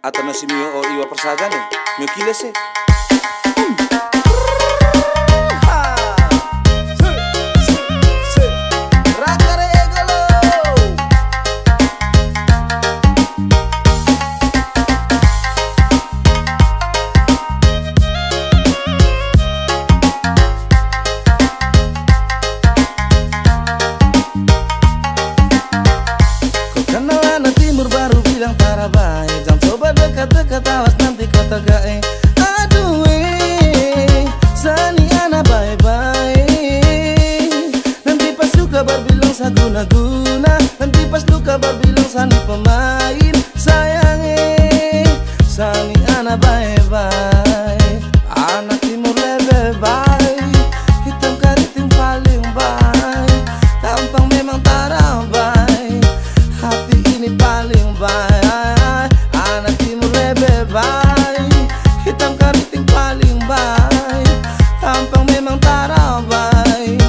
Atau nasi mio o iwa persajane mio kilese. Dekat-dekat awas nanti kau tegai. Aduh sani ana bye-bye. Nanti pas luka berbilang sa guna-guna. Nanti pas luka berbilang sani pemain. Sayang sani ana bye-bye. Anak timur lebih baik. Hitam keriting paling baik. Tampang memang tarabai. Hati ini paling baik. Hitam keriting paling baik. Tampang memang tarabai.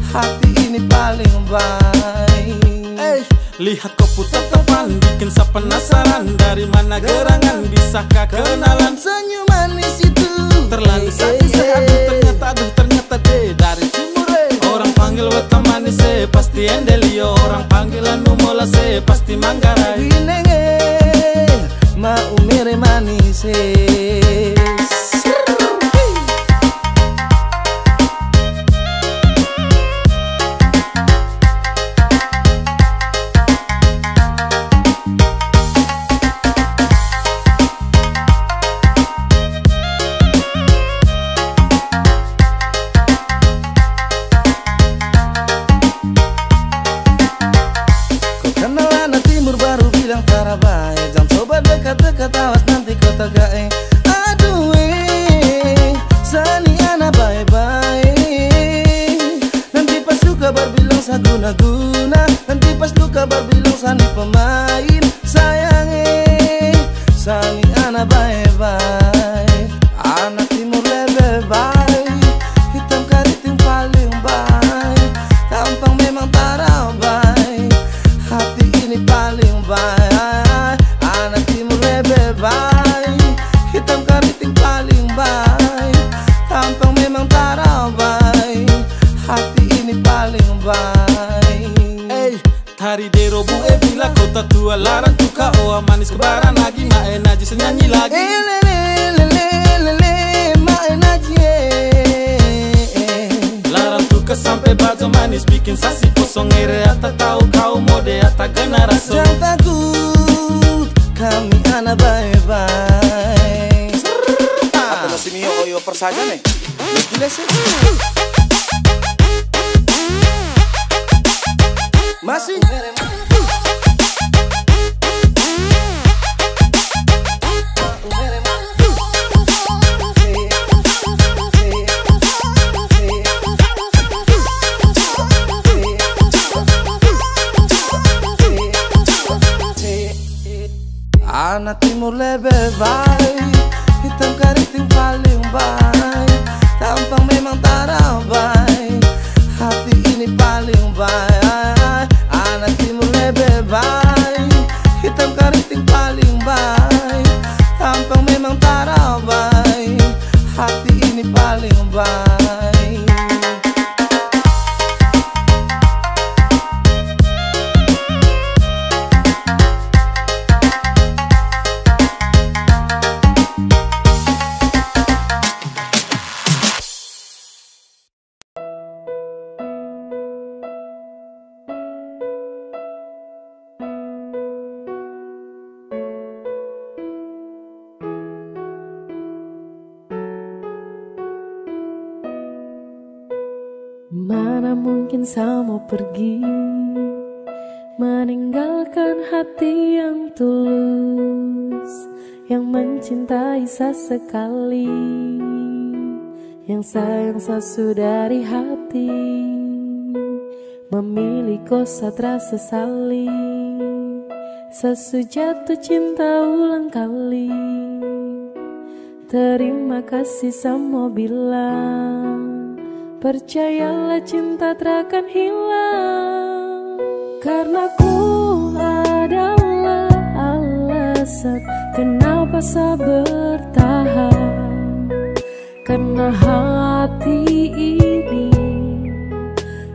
Hati ini paling baik. Lihat kau putar tepan, bikin saya penasaran. Dari mana gerangan, bisakah kenalan? Senyum manis itu terlalu sadis. Ternyata deh dari timur. Orang panggil wata manis, pasti endelio. Orang panggilan numola, pasti Manggarai. Binenge mau mere manis. Dekat-dekat awas nanti kau tegai. Aduh sani ana bye-bye. Nanti pas luka berbilang sa guna-guna. Nanti pas luka berbilang sani pemain. Sayang sani ana bye-bye. Anak timur lebih baik. Hitam keriting paling baik. Tampang memang tarabai. Hati ini paling baik. Hitam keriting paling baik. Tampang memang tarabai. Hati ini paling baik. Tari dero bue bila kota tua larang tuka. Oh manis kebaran lagi, mae naji senyanyi lagi. Mae naji larang tuka sampai bajo manis, bikin sasi kosong ere. Ata tahu kau mode ata generasi. Jangan takut, kami anak bye-bye. Atau nasi mio o iwa persajane mio kilese. Masih anak timur lebih baik. Hitam keriting paling baik. Tampang memang tarabai. Hati ini paling baik. Anak timur lebih baik. Hitam keriting paling baik. Tampang memang tarabai. Hati ini paling baik. Mana mungkin saya mau pergi, meninggalkan hati yang tulus, yang mencintai sesekali, yang sayang saya dari hati. Memilih kau satra sesali, sesu jatuh cinta ulang kali. Terima kasih sama bilang, percayalah cinta takkan hilang. Karena ku adalah alasan alasan kenapa saya bertahan. Karena hati ini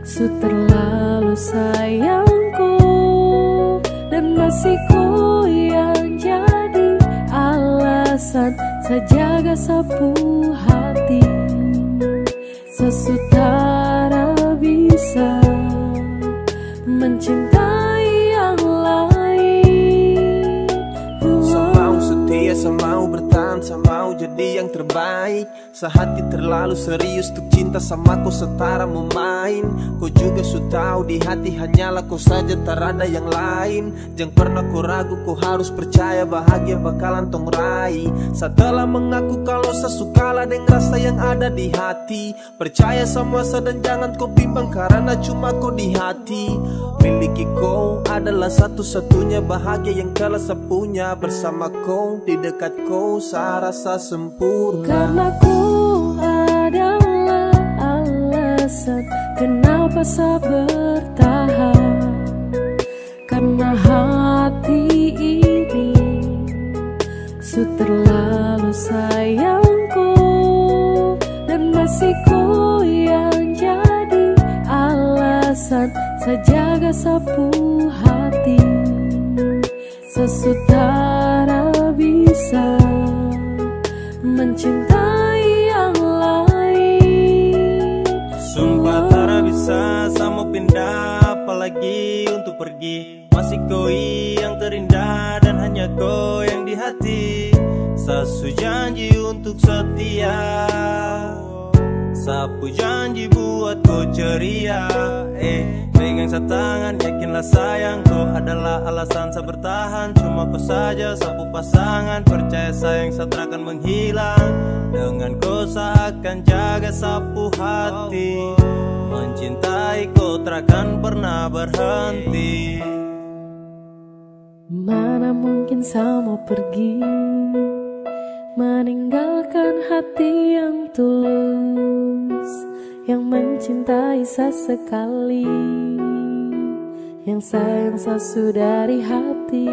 su terlalu sayangku, dan masih ku yang jadi alasan saya jaga sapu hati. Sesutara bisa mencintai yang lain. Saya mau setia, saya mau bertahan, saya mau jadi yang terbaik. Sehati terlalu serius untuk cinta sama kau setara memain. Kau juga su tahu di hati hanyalah kau saja, tak ada yang lain. Jangan pernah kau ragu, kau harus percaya bahagia bakalan tong raih. Setelah mengaku kalau saya sukalah dengan rasa yang ada di hati. Percaya sama saya dan jangan kau bimbang karena cuma kau di hati. Miliki kau adalah satu-satunya bahagia yang telah saya punya. Bersama kau, di dekat kau, saya rasa sempurna. Karena ku adalah alasan kenapa saya bertahan. Karena hati ini su terlalu sayangku, dan masih ku yang jadi alasan saya jaga sapu hati. Sesutara bisa mencintai yang lain. Sumpah tak bisa sama pindah, apalagi untuk pergi. Masih kau yang terindah dan hanya kau yang di hati. Sasu janji untuk setia, sapu janji buat kau ceria. Pegang sa tangan, yakinlah sayang, kau adalah alasan saya bertahan. Cuma kau saja sapu pasangan, percaya sayang saya takkan menghilang. Dengan kau saya akan jaga sapu hati. Mencintai kau takkan pernah berhenti. Mana mungkin saya mau pergi, meninggalkan hati yang tulus, yang mencintai saya sekali, yang sayang saya sudah dari hati.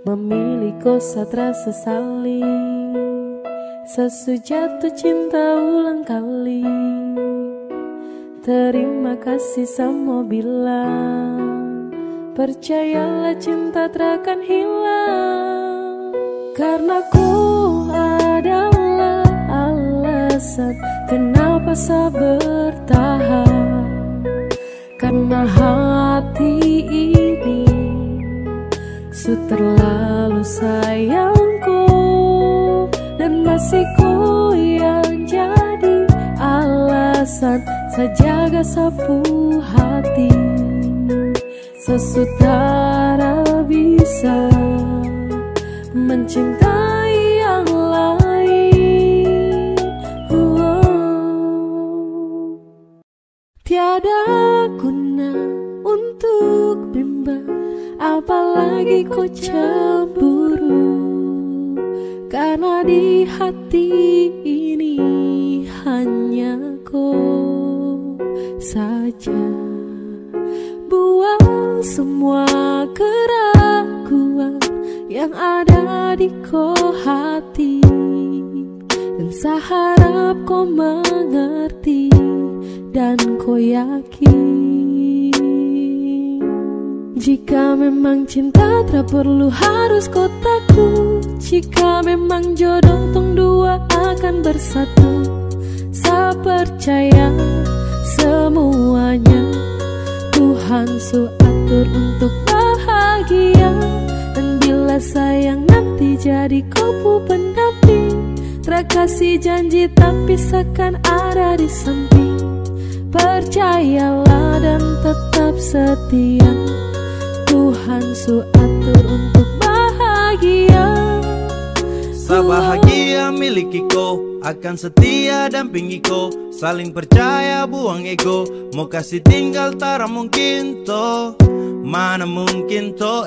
Memilih kau saya terasa sesali, sesu jatuh cinta ulang kali. Terima kasih saya mau bilang, percayalah cinta takkan hilang. Karena ku adalah alasan kenapa saya bertahan. Karena hati ini su terlalu sayangku, dan masih ku yang jadi alasan saya jaga sapu hati. Sesutara bisa mencintai yang lain. Tiada guna untuk bimbang, apalagi kau cemburu. Karena di hati ini hanya kau saja. Buang semua keraguan yang ada di kau hati, dan saya harap kau mengerti dan kau yakin. Jika memang cinta tak perlu harus kau takut. Jika memang jodoh tong dua akan bersatu, saya percaya semuanya Tuhan su atur untuk bahagia. Dan bila sayang nanti jadi kau pendamping, terkasih janji tapi seakan ada di samping. Percayalah dan tetap setia, Tuhan su atur untuk bahagia. Sa bahagia miliki kau, akan setia dampingi kau. Saling percaya buang ego, mau kasih tinggal tara mungkin to. Mana mungkin to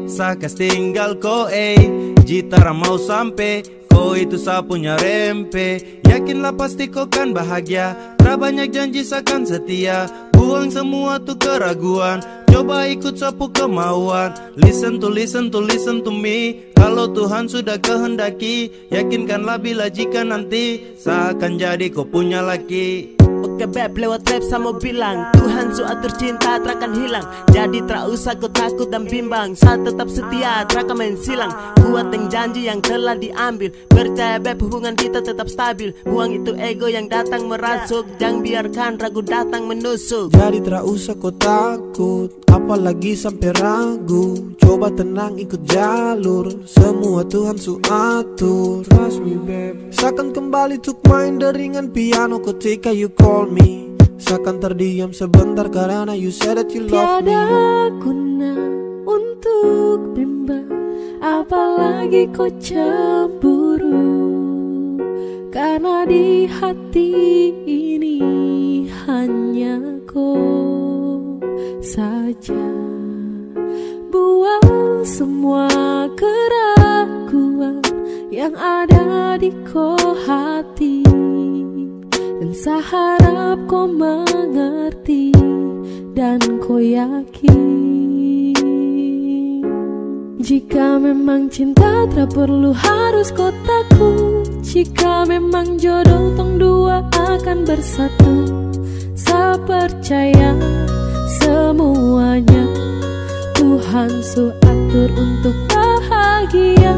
sa kas tinggal ko jitara mau sampai, kau itu sa punya rempe. Yakinlah pasti kau kan bahagia, tak banyak janji sakan setia. Buang semua tuh keraguan, Coba ikut sapu kemauan. Listen to me. Kalau Tuhan sudah kehendaki, yakinkanlah bila jika nanti seakan jadi kau punya laki. Oke beb, lewat rap sama bilang Tuhan su atur cinta terakan hilang. Jadi tak usah kau takut dan bimbang. Saat tetap setia, terakan main silang. Buat yang janji yang telah diambil. Percaya beb, hubungan kita tetap stabil. Buang itu ego yang datang merasuk. Jangan biarkan ragu datang menusuk. Jadi tak usah kau takut, apalagi sampai ragu. Coba tenang ikut jalur, semua Tuhan su atur. Trust me babe. Seakan kembali tuk main deringan piano ketika you call me. Seakan terdiam sebentar karena you said that you love me. Tiada guna untuk bimbang, apalagi kau cemburu. Karena di hati ini hanya kau saja. Buang semua keraguan yang ada di kau hati, dan saya harap kau mengerti dan kau yakin. Jika memang cinta tak perlu harus kau takut. Jika memang jodoh tong dua akan bersatu. Saya percaya semuanya Tuhan su atur untuk bahagia.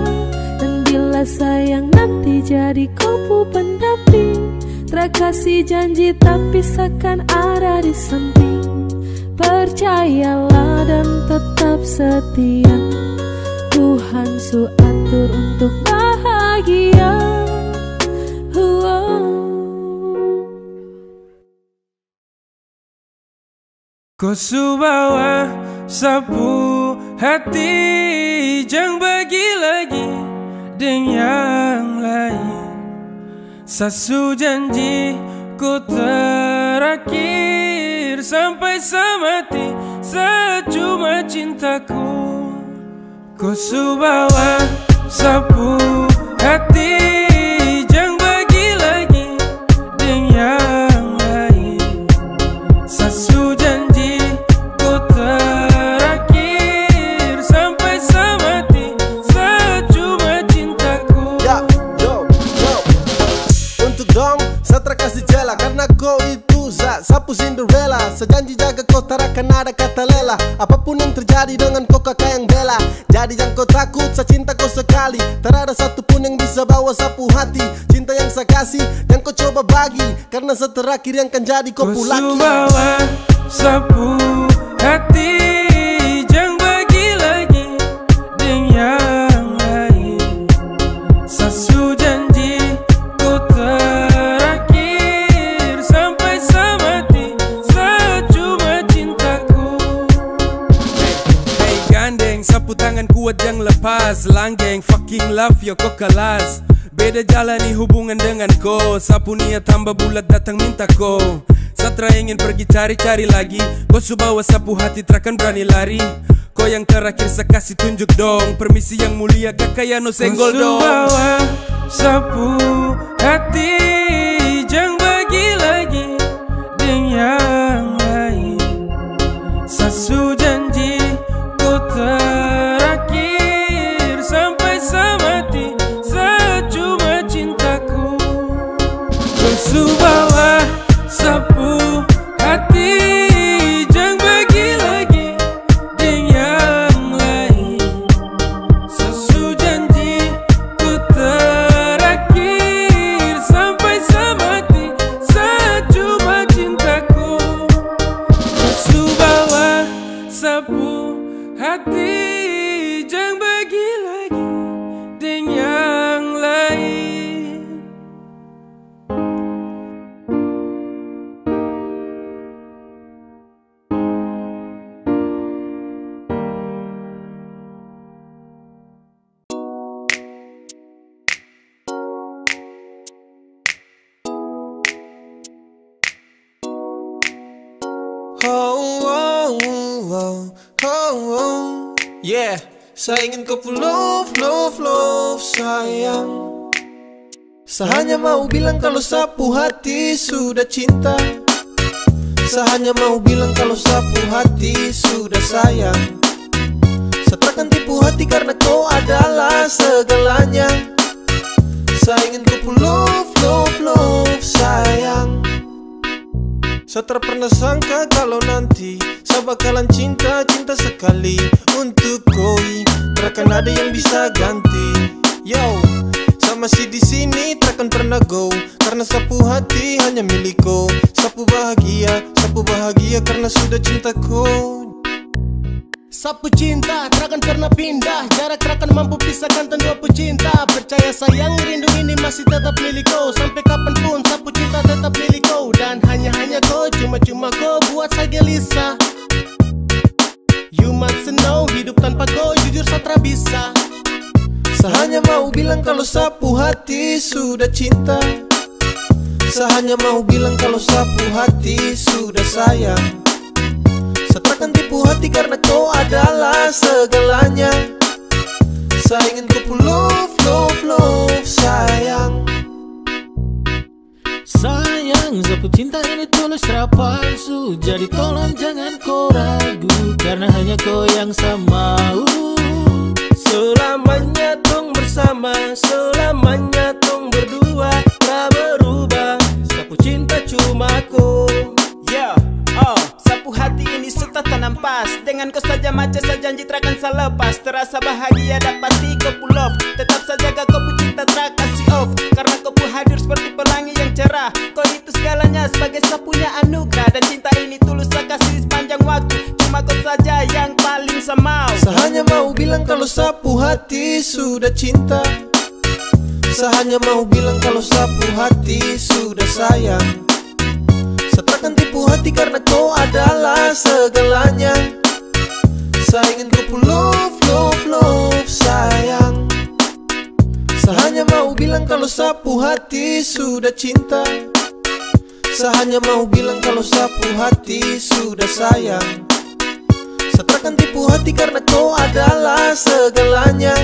Dan bila sayang nanti jadi kau pendamping, terkasih janji tapi seakan ada di samping. Percayalah dan tetap setia, Tuhan su atur untuk bahagia. Kau su bawa sapu hati, jangan bagi lagi dengan yang lain. Sasu janji ku terakhir sampai semati, secuma cintaku. Kau su bawa sapu hati, jangan bagi lagi dengan yang lain. Sasu janji ku terakhir sampai semati, secuma cintaku. Ya, yo. Untuk dong, saya terkasih jela karena kau itu sapu Cinderella. Sejanji jaga kau tak akan ada kata lela. Apapun yang terjadi dengan kau kakak yang bela. Jadi jangan kau takut, saya cinta kau sekali. Tak ada satupun yang bisa bawa sapu hati. Cinta yang saya kasih, yang kau coba bagi. Karena seterakhir yang kan jadi kau pulaki. Kau su bawa sapu hati, jangan bagi lagi dengan yang lain. Sasu janji ku terakhir sampai semati, secuma cintaku. Hey gandeng, sapu tangan kuat jangan lepas. Langgeng, fucking love yo kau kelas. Beda jalani hubungan dengan kau. Sapu niat tambah bulat datang minta kau. Satra ingin pergi cari-cari lagi. Kau su bawa sapu hati terakan berani lari. Kau yang terakhir saya kasih tunjuk dong. Permisi yang mulia kakak ya no senggol dong. Kau su bawa sapu hati, jangan bagi lagi dengan yang lain. Sasu janji ku terakhir sampai semati, secuma cintaku. Kau su bawa sapu hati, jangan bagi lagi dengan yang lain. Sasu janji ku terakhir sampai semati, secuma cintaku. Kau su bawa sapu hati, jangan bagi lagi dengan yang lain. Yeah, saya ingin kau love sayang. Saya hanya mau bilang kalau sapu hati sudah cinta. Saya hanya mau bilang kalau sapu hati sudah sayang. Saya takkan tipu hati karena kau adalah segalanya. Saya ingin kau love, love, love sayang. Saya tak pernah sangka kalau nanti saya bakalan cinta, cinta sekali untuk koi. Takkan ada yang bisa ganti. Yo, saya masih di sini takkan pernah go, karena sapu hati hanya milikku. Sapu bahagia karena sudah cintaku. Sapu cinta takkan pernah pindah, jarak takkan mampu pisahkan dua pecinta. Percaya sayang, rindu ini masih tetap milikku. Sampai kapanpun sapu cinta tetap milikku. Dan hanya kau, cuma kau buat saya gelisah. You must know, hidup tanpa kau jujur saya tak bisa. Saya hanya mau bilang kalau sapu hati sudah cinta. Saya hanya mau bilang kalau sapu hati sudah sayang. Saya takkan tipu hati karena kau adalah segalanya. Saya ingin kau love, love, love sayang. Sayang, sapu cinta ini tulus tak palsu. Jadi tolong jangan kau ragu, karena hanya kau yang saya mau. Selamanya tong bersama, selamanya tong berdua, tak berubah. Sapu cinta cuma aku. Yeah, sapu hati ini sudah tanam pas. Dengan kau saja macam saya janji takkan saya lepas. Terasa bahagia dapati kau pull off. Tetap saja kau cinta tak kasih off, karena kau hadir seperti pelangi yang cerah. Kau itu segalanya sebagai sapunya anugerah. Dan cinta ini tulus saya kasih sepanjang waktu. Cuma kau saja yang paling saya mau. Saya hanya mau bilang kalau sapu hati sudah cinta. Saya hanya mau bilang kalau sapu hati sudah sayang. Saya takkan tipu hati karena kau adalah segalanya. Saya ingin kau love, love, love sayang. Saya hanya mau bilang kalau sapu hati sudah cinta. Saya hanya mau bilang kalau sapu hati sudah sayang. Saya takkan tipu hati karena kau adalah segalanya.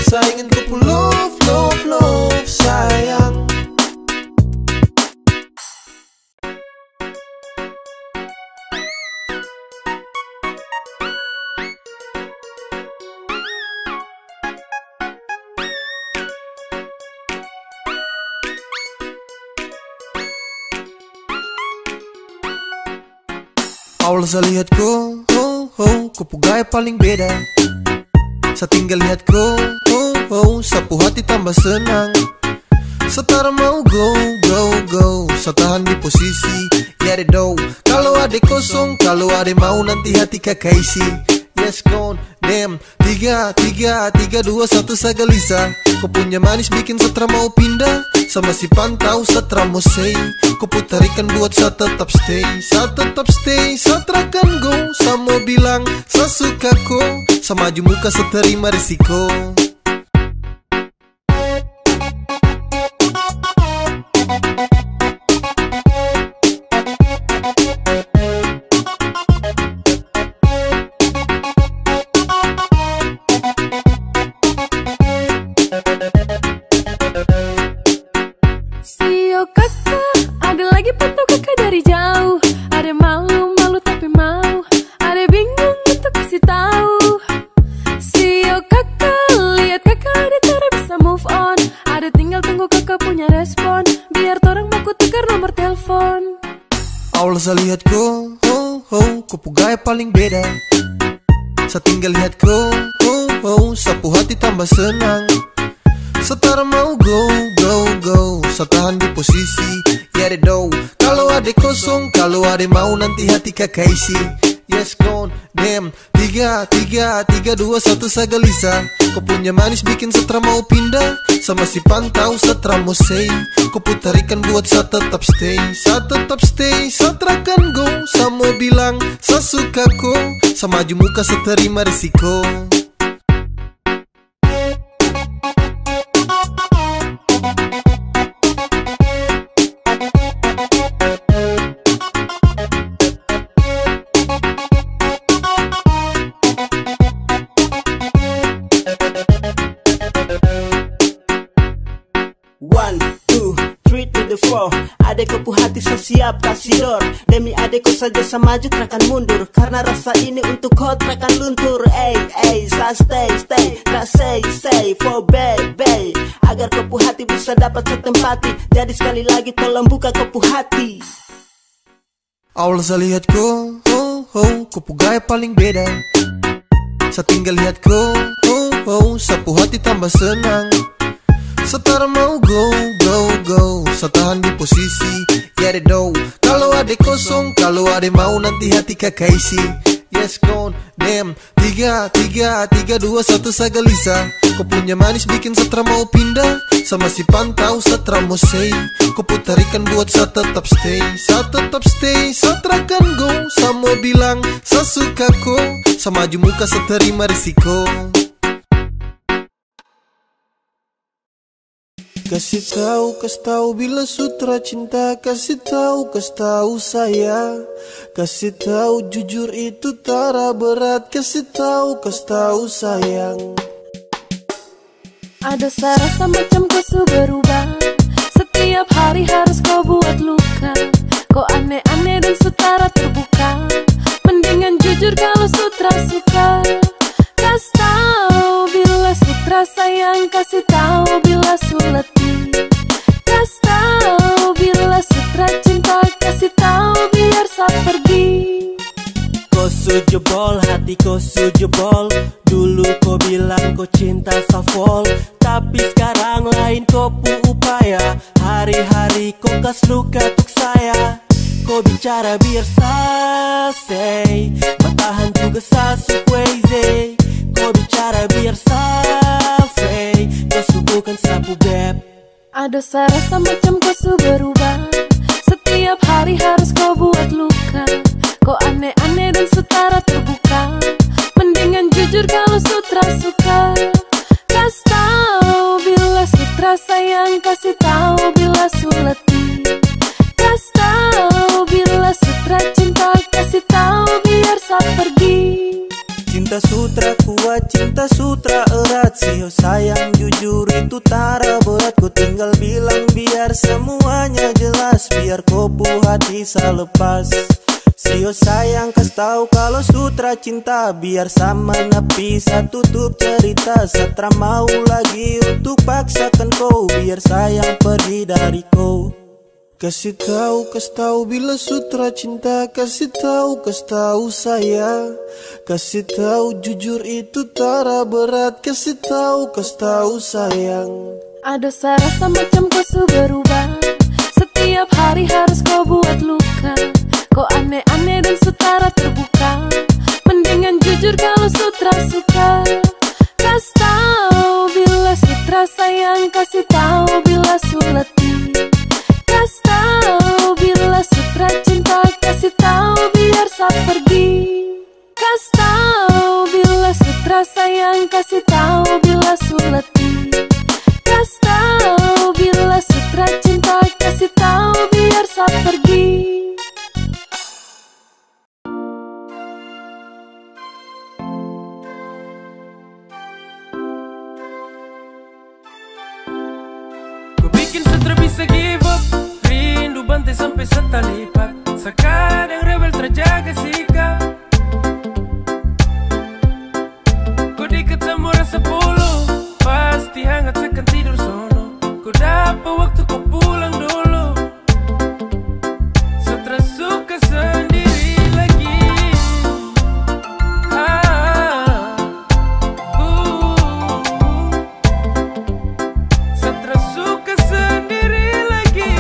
Saya ingin kau love, love, love sayang. Awal saya lihat kau, kau gaya paling beda. Saya tinggal lihat kau, sapu hati tambah senang. Setara mau go, saya tahan di posisi, ya do. Kalau ada kosong, kalau ada mau nanti hati kakak isi. Yes gone, damn. 3, 2, 1 saya gelisah. Kau punya manis bikin setra mau pindah. Sama si pantau setra mau say. Kau putarikan buat saya tetap stay. Saya tetap stay, saya terakan go. Saya mau bilang, saya suka kau. Saya maju muka, saya terima risiko. Sio kakak, ada lagi pantau kakak dari jauh. Ada malu tapi mau, ada bingung untuk kasih tahu. Sio kakak, lihat kakak ada cara bisa move on. Ada tinggal tunggu kakak punya respon, biar torang baku tukar nomor telepon. Awal saya lihat kau, kau gaya paling beda. Saya tinggal lihat kau, sapu hati tambah senang. Setara mau go, saya tahan di posisi, ya do. Kalau ada kosong, kalau ada mau nanti hati kakak isi. Yes gone, damn. 3, 2, 1 saya gelisah. Kau punya manis bikin setra mau pindah. Sama si pantau setra mau say. Kau putarikan buat saya tetap stay. Saya tetap stay, saya terakan go. Saya mau bilang, saya suka kau. Saya maju muka, saya terima risiko. beautiful. Adek kepu hati so siap kasih door. Demi adekku saja sama maju takkan mundur. Karena rasa ini untuk kau takkan luntur. Sa stay, tak say for baby. Agar kepu hati bisa dapat setempati. Jadi sekali lagi tolong buka kepu hati. Awal saya lihat kau, kepu gaya paling beda. Saya tinggal lihat kau, sapu hati tambah senang. Setara mau go, saya tahan di posisi, ya deh do. Kalau ada kosong, kalau ada mau nanti hati kakak isi. Yes gone, damn. 3, 2, 1 saya gelisah. Kau punya manis bikin setra mau pindah. Sama si pantau setra mau say. Kau putarikan buat saya tetap stay. Saya terakan go. Saya mau bilang, saya suka kau. Saya maju muka, saya terima risiko. Kasih tahu bila sutra cinta. Kasih tahu saya. Kasih tahu jujur itu tara berat. Kasih tahu sayang. Ada rasa macam kau berubah. Setiap hari harus kau buat luka. Kau aneh-aneh dan sutara terbuka. Mendingan jujur kalau sutra suka. Kasih tahu bila sutra sayang. Kasih tahu bila suleti. Kasih tahu bila sutra cinta. Kasih tahu biar saya pergi. Kau sujebol, hati kau sujebol. Dulu kau bilang kau cinta safol. Tapi sekarang lain kau upaya. Hari-hari kau kas luka untuk saya. Kau bicara biar saya say. Bertahan juga saya so crazy. Kau bicara biar saya free. Kau subuhkan sapu beb. Ada rasa macam kau berubah. Setiap hari harus kau buat luka. Kau aneh-aneh dan sutara terbuka. Mendingan jujur kalau sutra suka. Kasih tahu bila sutra sayang. Kasih tahu bila suleti. Kasih tahu bila sutra cinta. Kasih tahu biar saya pergi. Cinta sutra kuat, cinta sutra erat. Sio sayang jujur itu tara berat. Ku tinggal bilang biar semuanya jelas. Biar kopu hati saya lepas. Sio sayang kasih tahu kalau sutra cinta. Biar sama napi saya tutup cerita. Setra mau lagi untuk paksakan kau. Biar sayang pergi dari kau. Kasih tahu bila sutra cinta. Kasih tahu saya. Kasih tahu jujur itu tara berat. Kasih tahu sayang. Ada rasa macam kau berubah. Setiap hari harus kau buat luka. Kau aneh-aneh dan sutara terbuka. Mendingan jujur kalau sutra suka. Kasih tahu bila sutra sayang. Kasih tahu bila suleti. Kasih tahu bila sutra cinta. Kasih tahu biar saya pergi. Kasih tahu bila sutra sayang. Kasih tahu bila suleti. Kasih tahu bila sutra cinta. Kasih tahu biar saya pergi. Ku bikin sutra bisa give up. Rindu bantai sampai setalipat. Sekadang rebel terjaga sikap. Ku diket sama rasa polo. Pasti hangat sekan tidur sono. Ku dapat waktu ku pulang dulu. Sutra suka sendiri lagi. Sutra suka sendiri lagi.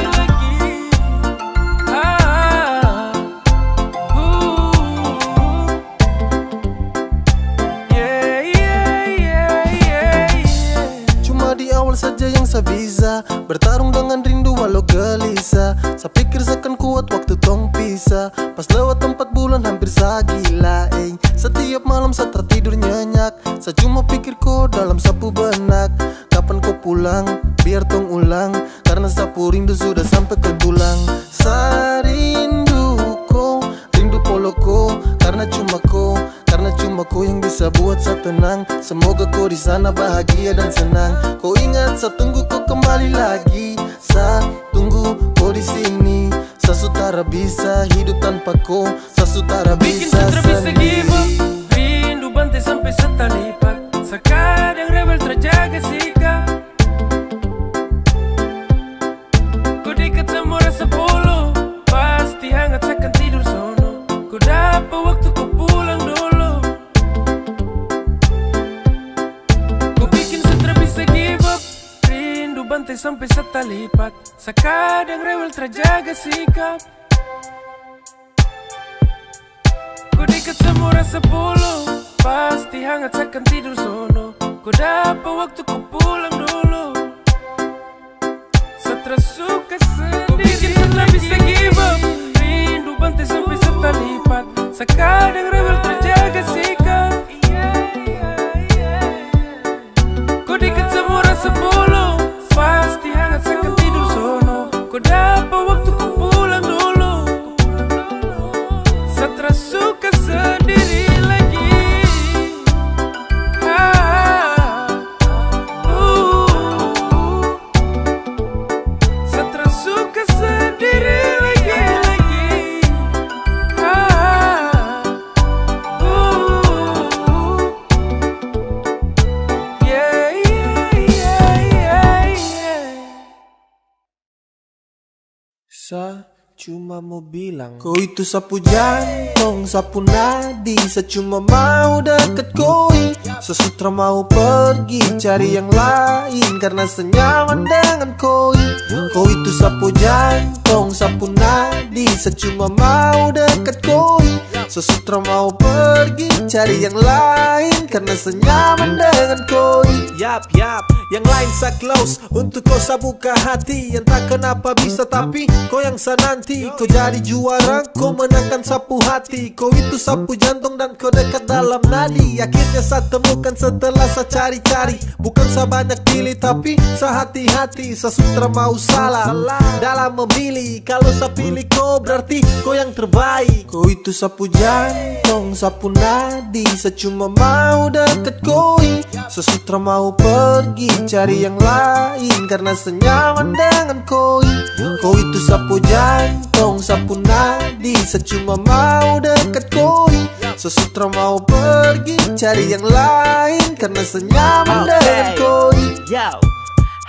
Cuma di awal saja yang saya bisa bertarung dengan rindu walau gelisah. Saya pikir seakan kuat waktu tong pisah. Pas lewat 4 bulan hampir saya gila. Setiap malam saya tertidur nyenyak. Saya cuma pikir kau dalam sapu benak. Kapan kau pulang biar tong ulang. Karena sapu rindu sudah sampai ke tulang. Saya rindu kau, rindu polo kau. Karena cuma kau, karena Karena cuma kau yang bisa buat saya tenang. Semoga kau di sana bahagia dan senang. Kau ingat saya tunggu kau kembali lagi. Saya tunggu kau di sini. Saya sutara bisa hidup tanpa kau. Saya sutara bikin bisa sutra bisa give up. sendiri. Rindu bantai sampai setalipat. Sekadang rebel terjaga sikap. Kau dekat sama rasa polo. Pasti hangat seakan tidur sono. Kau dapat waktu kau pulang dulu. Kau bikin sutra bisa give up. Rindu bantai sampai setalipat. Sekadang rebel terjaga sikap. Kau dekat sama rasa polo. Pasti hangat seakan tidur sono. Kau dapat waktu kau pulang dulu. Setra suka sendiri. Kau bikin setra bisa give up. Rindu bantai sampai setalipat. Sekadang rebel terjaga sikap. Kau dekat sama rasa polo. Pasti hangat seakan tidur sono. Kau dapat waktu kau pulang dulu. Setra suka sendiri lagi. Setra suka sendiri lagi. Yeah, yeah, yeah, yeah, yeah. Saya cuma mau bilang, kau itu sapu jantung, sapu nadi. Saya cuma mau deket koi. Sesutra mau pergi cari yang lain karena senyaman dengan koi. Kau itu sapu jantung, sapu nadi. Saya cuma mau deket koi. Sesutra mau pergi cari yang lain karena senyaman dengan koi. Yap, yang lain sa close. Untuk kau sa buka hati. Entah kenapa bisa tapi kau yang sa nanti. Kau jadi juara, kau menangkan sapu hati. Kau itu sapu jantung dan kau dekat dalam nadi. Akhirnya sa temukan setelah sa cari-cari. Bukan sa banyak pilih tapi sa hati-hati. Sa sutra mau salah dalam memilih. Kalau sa pilih kau berarti kau yang terbaik. Kau itu sapu jantung, sapu nadi. Saya cuma mau deket koi. Sesutra mau pergi cari yang lain karena senyaman dengan koi. Kau itu sapu jantung, sapu nadi. Saya cuma mau deket koi. Sesutra mau pergi cari yang lain karena senyaman dengan koi. Yo,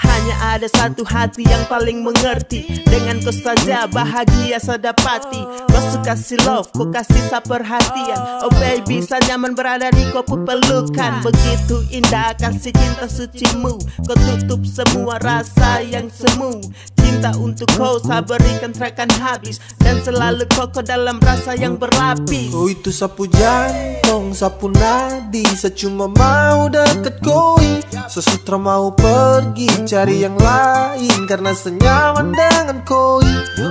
hanya ada satu hati yang paling mengerti. Dengan kau saja bahagia saya dapati. Kau suka si love, kau kasih saya perhatian. Oh baby, saya nyaman berada di kau pelukan. Begitu indah kasih cinta sucimu. Kau tutup semua rasa yang semu. Cinta untuk kau saya berikan terakan habis. Dan selalu kokoh dalam rasa yang berlapis. Kau itu sapu jantung, sapu nadi. Saya cuma mau deket koi. Sesutra mau pergi cari yang lain karena senyaman dengan koi.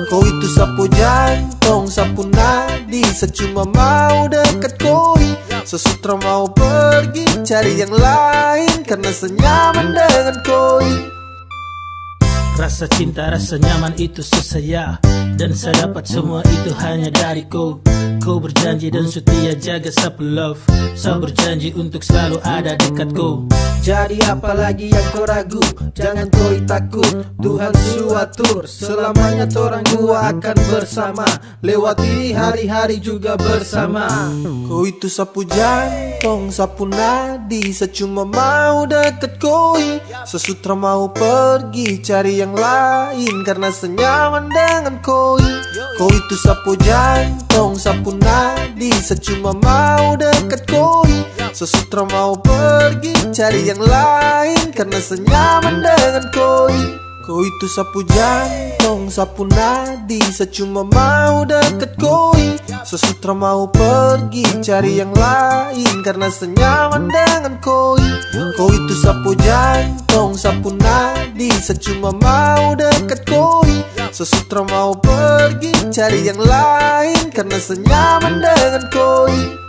Kau itu sapu jantung, sapu nadi. Saya cuma mau deket koi. Sesutra mau pergi cari yang lain karena senyaman dengan koi. Rasa cinta, rasa nyaman itu saya. Dan saya dapat semua itu hanya dari kau. Kau berjanji dan setia jaga sapu love. Saya berjanji untuk selalu ada dekat kau. Jadi apalagi yang kau ragu, jangan kau takut. Tuhan suatur, selamanya torang dua akan bersama. Lewati hari-hari juga bersama. Kau itu sapu jantung, sapu nadi. Saya cuma mau deket koi. Sesutra mau pergi cari yang lain karena senyaman dengan koi. Kau itu sapu jantung, sapu nadi. Saya cuma mau deket koi. Sesutra mau pergi cari yang lain karena senyaman dengan koi. Kau itu sapu jantung, sapu nadi. Saya cuma mau deket koi. Sesutra mau pergi cari yang lain karena senyaman dengan koi. Kau itu sapu jantung, sapu nadi. Saya cuma mau deket koi. Sesutra mau pergi cari yang lain karena senyaman dengan koi.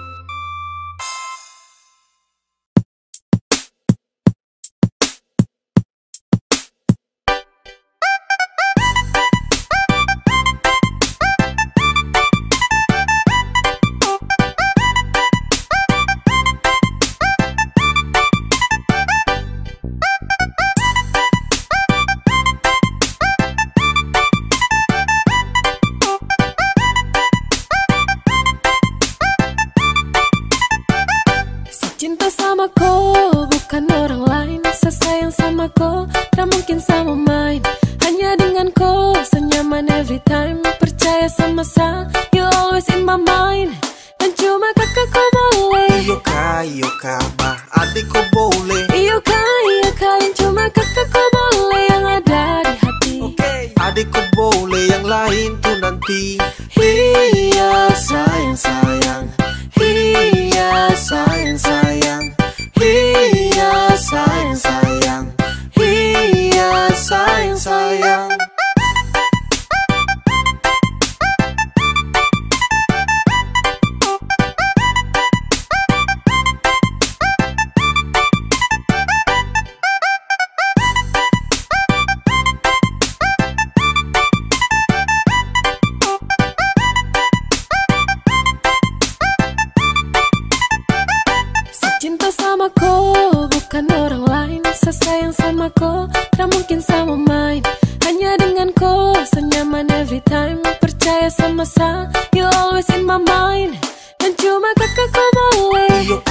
semasa. You always in my mind, dan cuma kakak kau boleh. Iyo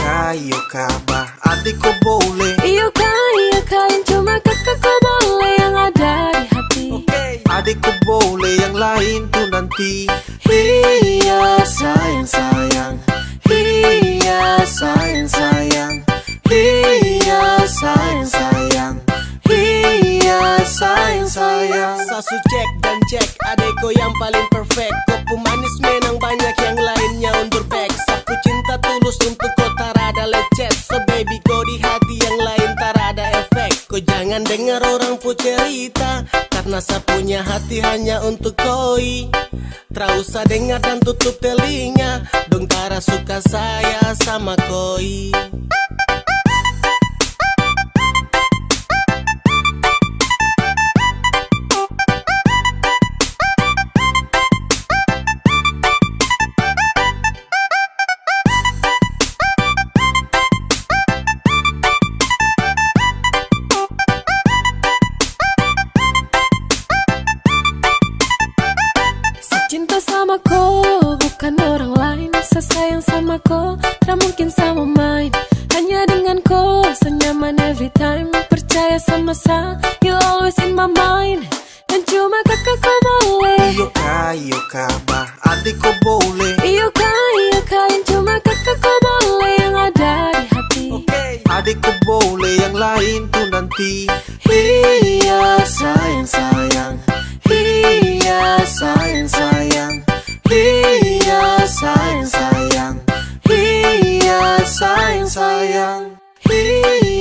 kah, bah adikku boleh. Iyo kah, yang cuma kakak kau boleh. Yang ada di hati, adikku boleh, yang lain tuh nanti. Iya sayang sayang, iya sayang sayang, iya sayang sayang, iya sayang sayang. Sasu cek dan cek, adekku yang paling perfect. Kau pemanis menang banyak yang lainnya undur back. Sapu cinta tulus untuk kau tarada lecet. So baby kau di hati yang lain tarada efek. Kau jangan dengar orang pu cerita, karena sapunya hati hanya untuk koi. Tra usah dengar dan tutup telinga, dong tara suka saya sama koi. cinta sama kau, bukan orang lain. Sesayang sama kau, tak mungkin sama main. Hanya dengan kau, senyaman every time. Percaya sama sa, you always in my mind, dan cuma kakak kau boleh. Iyo kah, bah adikku boleh. Iyo kah, yang cuma kakak kau boleh. Yang ada di hati, Adikku boleh, yang lain tuh nanti. Iya sayang sayang, iya sayang sayang, iya sayang sayang, iya sayang sayang, iya